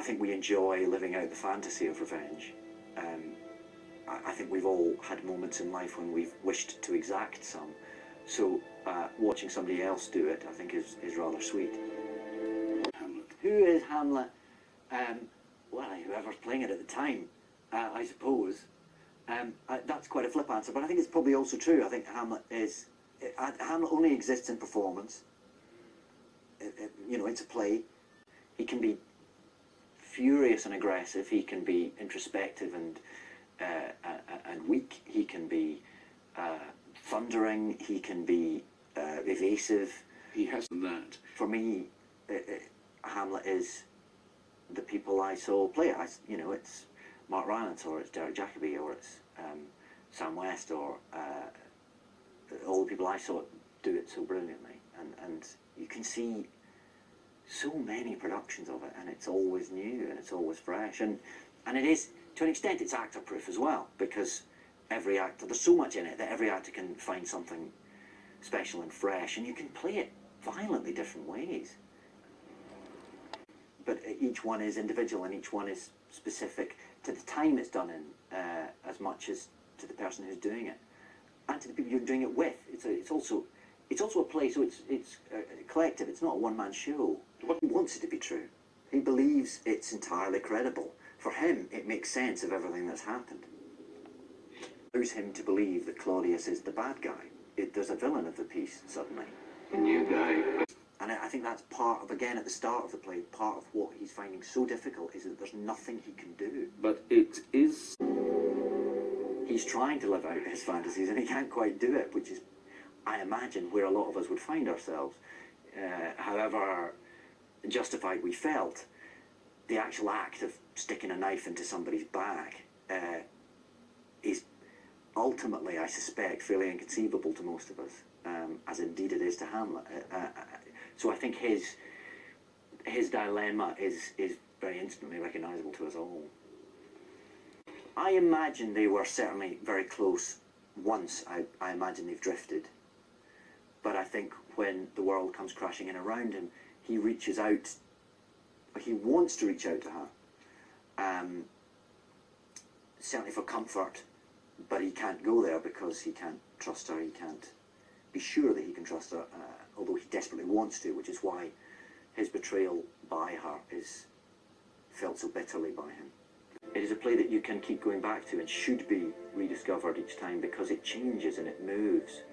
I think we enjoy living out the fantasy of revenge. I think we've all had moments in life when we've wished to exact some. So watching somebody else do it, I think, is rather sweet. Hamlet. Who is Hamlet? Well, whoever's playing it at the time, I suppose. That's quite a flip answer, but I think it's probably also true. I think Hamlet only exists in performance. You know, it's a play. He can be furious and aggressive. He can be introspective and weak. He can be thundering. He can be evasive. He has that. For me, Hamlet is the people I saw play it. You know, it's Mark Rylance, or it's Derek Jacobi, or it's Sam West, or all the people I saw do it so brilliantly. And you can see so many productions of it, and it's always new and it's always fresh. And it is, to an extent, it's actor-proof as well, because every actor, there's so much in it that every actor can find something special and fresh, and you can play it violently different ways. But each one is individual, and each one is specific to the time it's done in, as much as to the person who's doing it, and to the people you're doing it with. It's also a play, so it's collective. It's not a one-man show. He wants it to be true. He believes it's entirely credible. For him, it makes sense of everything that's happened. It allows him to believe that Claudius is the bad guy. There's a villain of the piece, suddenly. The new guy. And I think that's part of, again, at the start of the play, part of what he's finding so difficult is that there's nothing he can do. But it is... He's trying to live out his fantasies, and he can't quite do it, which is, I imagine, where a lot of us would find ourselves. However justified we felt, the actual act of sticking a knife into somebody's back is ultimately, I suspect, fairly inconceivable to most of us, as indeed it is to Hamlet. So I think his dilemma is very instantly recognisable to us all. I imagine they were certainly very close once. I imagine they've drifted. But I think when the world comes crashing in around him, he reaches out, he wants to reach out to her, certainly for comfort, but he can't go there because he can't trust her, he can't be sure that he can trust her, although he desperately wants to, which is why his betrayal by her is felt so bitterly by him. It is a play that you can keep going back to and should be rediscovered each time, because it changes and it moves.